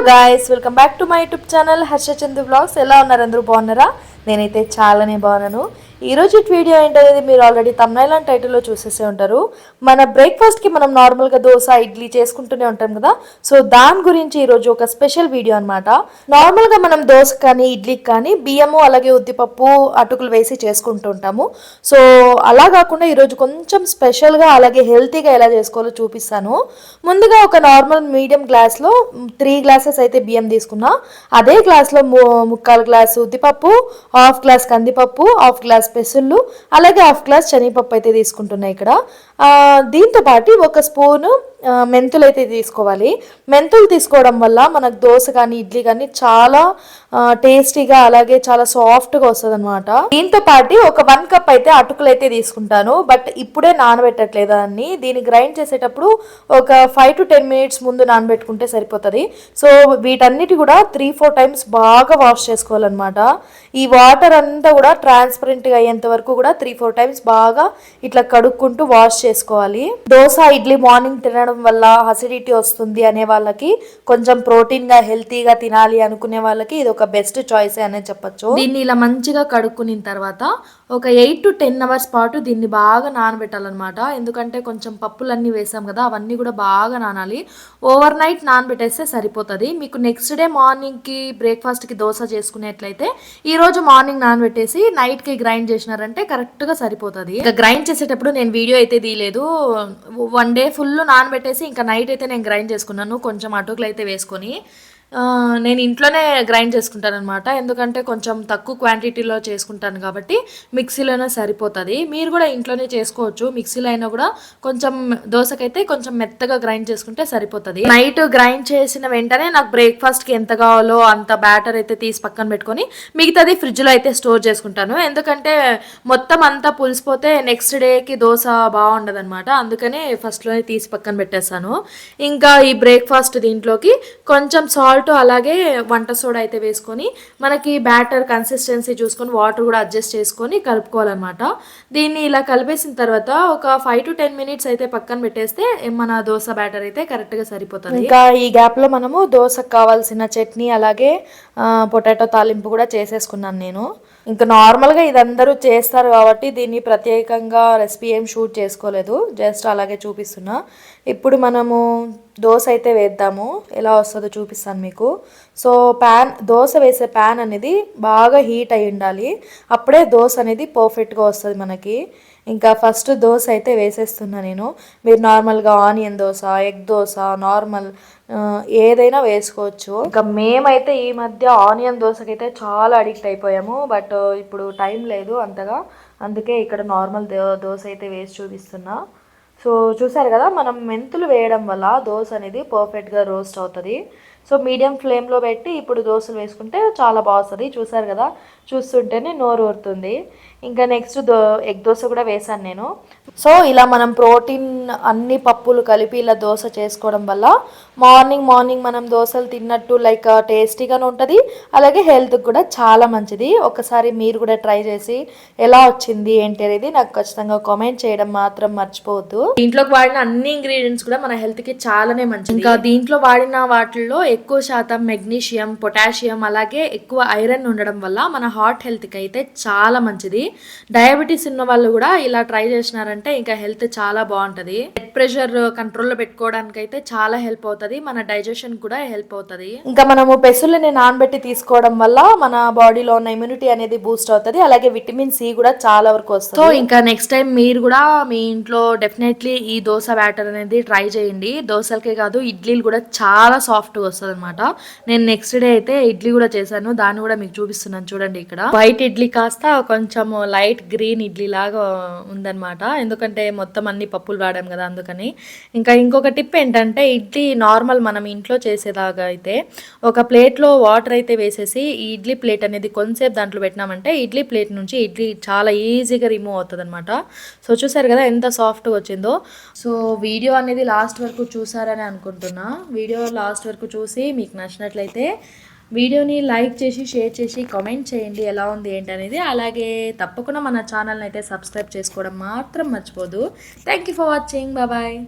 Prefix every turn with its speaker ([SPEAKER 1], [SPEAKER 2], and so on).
[SPEAKER 1] guys, welcome back to my YouTube channel Harsha Chandu blogs. ఎలా ఉన్నారు? అందరూ బాగున్నారా? నేనైతే చాలానే బాగున్నాను. ఈ రోజు వీడియో ఏంటనేది మీరు ఆల్రెడీ thumbnail అండ్ టైటిల్లో చూసేసే ఉంటారు. మన బ్రేక్ఫాస్ట్కి మనం నార్మల్గా దోశ ఇడ్లీ చేసుకుంటూనే ఉంటాం కదా, సో దాని గురించి ఈరోజు ఒక స్పెషల్ వీడియో అనమాట. నార్మల్గా మనం దోశ కానీ ఇడ్లీకి కానీ బియ్యము అలాగే ఉద్దిపప్పు అటుకులు వేసి చేసుకుంటూ ఉంటాము. సో అలా కాకుండా ఈరోజు కొంచెం స్పెషల్గా అలాగే హెల్తీగా ఎలా చేసుకోవాలో చూపిస్తాను. ముందుగా ఒక నార్మల్ మీడియం గ్లాస్లో 3 గ్లాసెస్ అయితే బియ్యం తీసుకున్నా. అదే గ్లాస్లో 3/4 గ్లాసు ఉద్దిపప్పు, హాఫ్ గ్లాస్ కందిపప్పు, హాఫ్ గ్లాస్ పెసుళ్ళు, అలాగే హాఫ్ గ్లాస్ శనగపప్పు అయితే తీసుకుంటున్నాయి ఇక్కడ. దీంతో పాటు ఒక స్పూను మెంతులు అయితే తీసుకోవాలి. మెంతులు తీసుకోవడం వల్ల మనకు దోశ కానీ ఇడ్లీ కానీ చాలా టేస్టీగా అలాగే చాలా సాఫ్ట్గా వస్తుంది అనమాట. దీంతో పాటు ఒక 1 కప్ అయితే అటుకులు అయితే తీసుకుంటాను. బట్ ఇప్పుడే నానబెట్టట్లేదు దాన్ని. దీన్ని గ్రైండ్ చేసేటప్పుడు ఒక 5 to 10 మినిట్స్ ముందు నానబెట్టుకుంటే సరిపోతుంది. సో వీటన్నిటి కూడా 3-4 టైమ్స్ బాగా వాష్ చేసుకోవాలన్నమాట. ఈ వాటర్ అంతా కూడా ట్రాన్స్పరెంట్గా అయ్యేంత వరకు కూడా 3-4 టైమ్స్ బాగా ఇట్లా కడుక్కుంటూ వాష్ చేసుకోవాలి. దోశ ఇడ్లీ మార్నింగ్ తినడం వల్ల అసిడిటీ వస్తుంది అనే వాళ్ళకి, కొంచెం ప్రోటీన్గా హెల్తీగా తినాలి అనుకునే వాళ్ళకి ఇది ఒక బెస్ట్ చాయిస్ అనే చెప్పొచ్చు. దీన్ని ఇలా మంచిగా కడుక్కున్న తర్వాత ఒక 8 to 10 అవర్స్ పాటు దీన్ని బాగా నానబెట్టాలన్నమాట. ఎందుకంటే కొంచెం పప్పులన్నీ వేసాం కదా, అవన్నీ కూడా బాగా నానాలి. ఓవర్ నైట్ నానబెట్టేస్తే సరిపోతుంది. మీకు నెక్స్ట్ డే మార్నింగ్కి బ్రేక్ఫాస్ట్కి దోశ చేసుకునేట్లయితే ఈరోజు మార్నింగ్ నానబెట్టేసి నైట్కి గ్రైండ్ చేసినారంటే కరెక్ట్గా సరిపోతుంది. ఇంకా గ్రైండ్ చేసేటప్పుడు నేను వీడియో అయితే తీయలేదు. 1 డే ఫుల్ నానబెట్టేసి ఇంకా నైట్ అయితే నేను గ్రైండ్ చేసుకున్నాను. కొంచెం అటుకులు అయితే వేసుకొని నేను ఇంట్లోనే గ్రైండ్ చేసుకుంటాను అనమాట. ఎందుకంటే కొంచెం తక్కువ క్వాంటిటీలో చేసుకుంటాను కాబట్టి మిక్సీలోనే సరిపోతుంది. మీరు కూడా ఇంట్లోనే చేసుకోవచ్చు. మిక్సీలో అయినా కూడా కొంచెం దోశకైతే కొంచెం మెత్తగా గ్రైండ్ చేసుకుంటే సరిపోతుంది. నైట్ గ్రైండ్ చేసిన వెంటనే నాకు బ్రేక్ఫాస్ట్కి ఎంత కావాలో అంత బ్యాటర్ అయితే తీసి పక్కన పెట్టుకొని మిగతాది ఫ్రిడ్జ్లో అయితే స్టోర్ చేసుకుంటాను. ఎందుకంటే మొత్తం అంతా పులిసిపోతే నెక్స్ట్ డేకి దోశ బాగుండదు అనమాట. అందుకనే ఫస్ట్లోనే తీసి పక్కన పెట్టేస్తాను. ఇంకా ఈ బ్రేక్ఫాస్ట్ దీంట్లోకి కొంచెం సాల్ట్ అలాగే వంట సోడా అయితే వేసుకొని మనకి బ్యాటర్ కన్సిస్టెన్సీ చూసుకొని వాటర్ కూడా అడ్జస్ట్ చేసుకొని కలుపుకోవాలన్నమాట. దీన్ని ఇలా కలిపేసిన తర్వాత ఒక 5 to 10 మినిట్స్ అయితే పక్కన పెట్టేస్తే మన దోశ బ్యాటర్ అయితే కరెక్ట్గా సరిపోతుంది. ఇంకా ఈ గ్యాప్లో మనము దోశకు కావాల్సిన చట్నీ అలాగే పొటాటో తాలింపు కూడా చేసేసుకున్నాను నేను. ఇంకా నార్మల్గా ఇది అందరూ చేస్తారు కాబట్టి దీన్ని ప్రత్యేకంగా రెసిపీ ఏం షూట్ చేసుకోలేదు, జస్ట్ అలాగే చూపిస్తున్నా. ఇప్పుడు మనము దోశ అయితే వేద్దాము, ఎలా వస్తుందో చూపిస్తాను మీకు. సో దోశ వేసే ప్యాన్ అనేది బాగా హీట్ అయి ఉండాలి, అప్పుడే దోశ అనేది పర్ఫెక్ట్గా వస్తుంది మనకి. ఇంకా ఫస్ట్ దోశ అయితే వేసేస్తున్నా నేను. మీరు నార్మల్గా onion dosa, egg dosa, normal ఏదైనా వేసుకోవచ్చు. ఇంకా మేమైతే ఈ మధ్య ఆనియన్ దోశకైతే చాలా అడిక్ట్ అయిపోయాము. బట్ ఇప్పుడు టైం లేదు అంతగా, అందుకే ఇక్కడ నార్మల్ దోశ అయితే వేసి చూపిస్తున్నా. సో చూసారు కదా, మనం మెంతులు వేయడం వల్ల దోశ అనేది పర్ఫెక్ట్గా రోస్ట్ అవుతుంది. సో మీడియం ఫ్లేమ్లో పెట్టి ఇప్పుడు దోశలు వేసుకుంటే చాలా బాగుంటుంది. చూసారు కదా, చూస్తుంటేనే నోరు ఊరుతుంది. ఇంకా నెక్స్ట్ ఎగ్ దోశ కూడా వేసాను నేను. సో ఇలా మనం ప్రోటీన్ అన్ని పప్పులు కలిపి ఇలా దోశ చేసుకోవడం వల్ల మార్నింగ్ మనం దోశలు తిన్నట్టు లైక్ టేస్టీగానే ఉంటుంది, అలాగే హెల్త్కి కూడా చాలా మంచిది. ఒకసారి మీరు కూడా ట్రై చేసి ఎలా వచ్చింది ఏంటి అనేది నాకు ఖచ్చితంగా కామెంట్ చేయడం మాత్రం మర్చిపోవద్దు. దీంట్లోకి వాడిన అన్ని ఇంగ్రీడియంట్స్ కూడా మన హెల్త్కి చాలానే మంచిది. ఇంకా దీంట్లో వాడిన వాటిల్లో ఎక్కువ శాతం మెగ్నీషియం, పొటాషియం అలాగే ఎక్కువ ఐరన్ ఉండడం వల్ల మన హార్ట్ హెల్త్కి అయితే చాలా మంచిది. డయాబెటీస్ ఉన్న వాళ్ళు కూడా ఇలా ట్రై చేసినారంటే ఇంకా హెల్త్ చాలా బాగుంటుంది. బ్లడ్ ప్రెషర్ కంట్రోల్లో పెట్టుకోవడానికి అయితే చాలా హెల్ప్ అవుతుంది, మన డైజెషన్ కూడా హెల్ప్ అవుతుంది. ఇంకా మనము పెసులని నానబెట్టి తీసుకోవడం వల్ల మన బాడీలో ఉన్న ఇమ్యూనిటీ అనేది బూస్ట్ అవుతుంది, అలాగే విటమిన్ సి కూడా చాలా వరకు వస్తుంది. సో ఇంకా నెక్స్ట్ టైం మీరు కూడా మీ ఇంట్లో డెఫినెట్లీ ఈ దోశ బ్యాటర్ అనేది ట్రై చేయండి. దోశలకే కాదు ఇడ్లీలు కూడా చాలా సాఫ్ట్గా వస్తుంది అనమాట. నేను నెక్స్ట్ డే అయితే ఇడ్లీ కూడా చేశాను, దాన్ని కూడా మీకు చూపిస్తున్నాను చూడండి. ఇక్కడ వైట్ ఇడ్లీ కాస్త కొంచెం లైట్ గ్రీన్ ఇడ్లీ లాగా ఉందన్నమాట, ఎందుకంటే మొత్తం అన్ని పప్పులు వాడాం కదా అందుకని. ఇంకా ఇంకొక టిప్ ఏంటంటే, ఇడ్లీ నార్మల్ మనం ఇంట్లో చేసేలాగా అయితే ఒక ప్లేట్లో వాటర్ అయితే వేసేసి ఈ ఇడ్లీ ప్లేట్ అనేది కొంతసేపు దాంట్లో పెట్టినామంటే ఇడ్లీ ప్లేట్ నుంచి ఇడ్లీ చాలా ఈజీగా రిమూవ్ అవుతుంది అనమాట. సో చూసారు కదా ఎంత సాఫ్ట్గా వచ్చిందో. సో వీడియో అనేది లాస్ట్ వరకు చూసారని అనుకుంటున్నా. వీడియో లాస్ట్ వరకు చూసి మీకు నచ్చినట్లయితే వీడియోని లైక్ చేసి షేర్ చేసి కామెంట్ చేయండి ఎలా ఉంది ఏంటనేది. అలాగే తప్పకుండా మన ఛానల్ని అయితే సబ్స్క్రైబ్ చేసుకోవడం మాత్రం మర్చిపోదు. Thank you for watching. Bye.